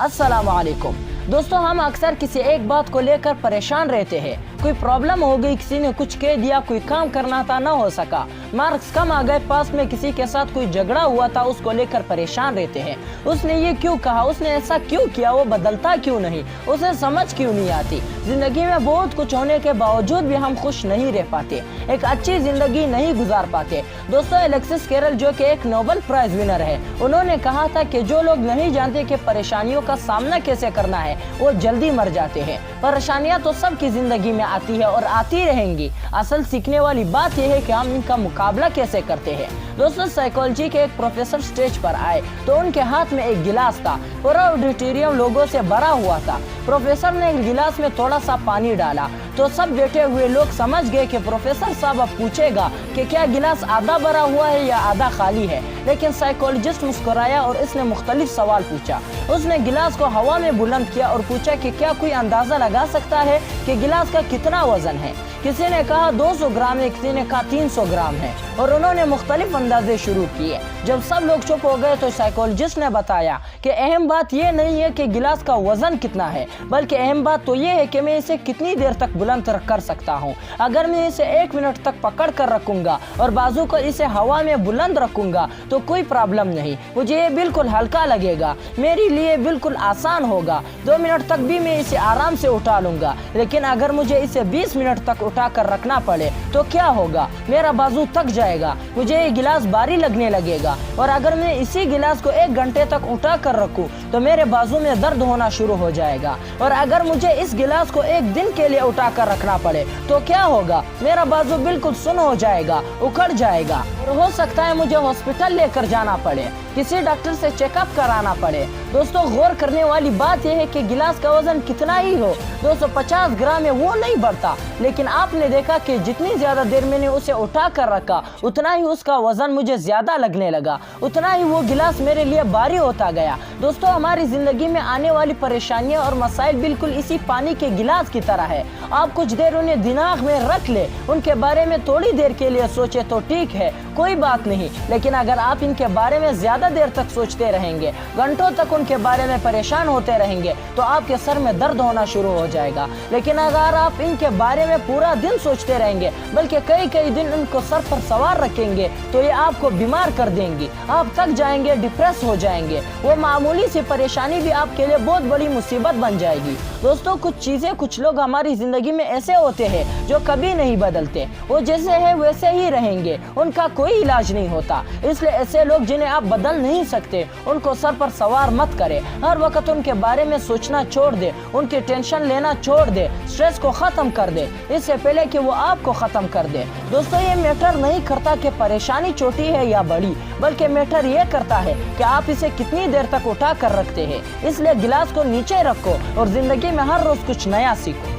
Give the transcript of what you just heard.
अस्सलाम वालेकुम। दोस्तों, हम अक्सर किसी एक बात को लेकर परेशान रहते हैं। कोई प्रॉब्लम हो गई, किसी ने कुछ कह दिया, कोई काम करना था ना हो सका, मार्क्स कम आ गए, पास में किसी के साथ कोई झगड़ा हुआ था, उसको लेकर परेशान रहते हैं। उसने ये क्यों कहा, उसने ऐसा क्यों किया, वो बदलता क्यों नहीं, उसे समझ क्यों नहीं आती। जिंदगी में बहुत कुछ होने के बावजूद भी हम खुश नहीं रह पाते, एक अच्छी जिंदगी नहीं गुजार पाते। दोस्तों, अलेक्सिस कैरल जो कि एक नोबेल प्राइज विनर है, उन्होंने कहा था कि जो लोग नहीं जानते कि परेशानियों का सामना कैसे करना है, वो जल्दी मर जाते हैं। परेशानियां तो सबकी जिंदगी में आती है और आती रहेंगी। असल सीखने वाली बात यह है कि हम इनका मुकाबला कैसे करते हैं। दोस्तों, साइकोलॉजी के एक प्रोफेसर स्टेज पर आए तो उनके हाथ में एक गिलास था, पूरा ऑडिटोरियम लोगों से भरा हुआ था। प्रोफेसर ने गिलास में थोड़ा सा पानी डाला तो सब बैठे हुए लोग समझ गए कि प्रोफेसर साहब अब पूछेगा कि क्या गिलास आधा भरा हुआ है या आधा खाली है। लेकिन साइकोलॉजिस्ट मुस्कुराया और इसने मुख्तलिफ सवाल पूछा। उसने गिलास को हवा में बुलंद किया और पूछा कि क्या कोई अंदाजा लगा सकता है कि गिलास का कितना वजन है। किसी ने कहा 200 ग्राम है, किसी ने कहा 300 ग्राम है, और उन्होंने मुख्तलिफ अंदाजे शुरू किए। जब सब लोग चुप हो गए तो साइकोलॉजिस्ट ने बताया कि अहम बात यह नहीं है कि गिलास का वजन कितना है, बल्कि अहम बात तो ये है कि मैं इसे कितनी देर तक बुलंद कर सकता हूँ। अगर मैं इसे 1 मिनट तक पकड़ कर रखूंगा और बाजू को इसे हवा में बुलंद रखूंगा तो कोई प्रॉब्लम नहीं, मुझे ये बिल्कुल हल्का लगेगा, मेरे लिए बिल्कुल आसान होगा। 2 मिनट तक भी मैं इसे आराम से उठा लूंगा। लेकिन अगर मुझे इसे 20 मिनट तक उठा कर रखना पड़े तो क्या होगा, मेरा बाजू थक जाएगा, मुझे ये गिलास भारी लगने लगेगा। और अगर मैं इसी गिलास को 1 घंटे तक उठा कर रखूं तो मेरे बाजू में दर्द होना शुरू हो जाएगा। और अगर मुझे इस गिलास को 1 दिन के लिए उठा कर रखना पड़े तो क्या होगा, मेरा बाजू बिल्कुल सुन्न हो जाएगा, उखड़ जाएगा, और हो सकता है मुझे हॉस्पिटल लेकर जाना पड़े, किसी डॉक्टर से चेकअप कराना पड़े। दोस्तों, गौर करने वाली बात यह है कि गिलास का वजन कितना ही हो, 250 ग्राम है, वो नहीं बढ़ता। लेकिन आपने देखा कि जितनी ज्यादा देर मैंने उसे उठा कर रखा उतना ही उसका वजन मुझे ज्यादा लगने लगा, उतना ही वो गिलास मेरे लिए भारी होता गया। दोस्तों, हमारी जिंदगी में आने वाली परेशानियां और मसाइल बिल्कुल इसी पानी के गिलास की तरह है। आप कुछ देर उन्हें दिमाग में रख ले, उनके बारे में थोड़ी देर के लिए सोचे तो ठीक है, कोई बात नहीं। लेकिन अगर आप इनके बारे में ज्यादा देर तक सोचते रहेंगे, घंटों तक उनके बारे में परेशान होते रहेंगे, तो आपके सर में दर्द होना शुरू हो जाएगा। लेकिन अगर आप इनके बारे में पूरा दिन सोचते रहेंगे, बल्कि कई दिन उनको सर पर सवार रखेंगे, तो ये आपको बीमार कर देंगी, आप थक जाएंगे, डिप्रेस हो जाएंगे। वो मामूली सी परेशानी भी आपके लिए बहुत बड़ी मुसीबत बन जाएगी। दोस्तों, कुछ चीजें, कुछ लोग हमारी जिंदगी में ऐसे होते हैं जो कभी नहीं बदलते, वो जैसे है वैसे ही रहेंगे, उनका कोई इलाज नहीं होता। इसलिए ऐसे लोग जिन्हें आप बदल नहीं सकते, उनको सर पर सवार मत करें। हर वक्त उनके बारे में सोचना छोड़ दे, उनकी टेंशन लेना छोड़ दे, स्ट्रेस को खत्म कर दे इससे पहले कि वो आपको खत्म कर दे। दोस्तों, ये मैटर नहीं करता कि परेशानी छोटी है या बड़ी, बल्कि मैटर ये करता है कि आप इसे कितनी देर तक उठा कर रखते हैं। इसलिए गिलास को नीचे रखो और जिंदगी में हर रोज कुछ नया सीखो।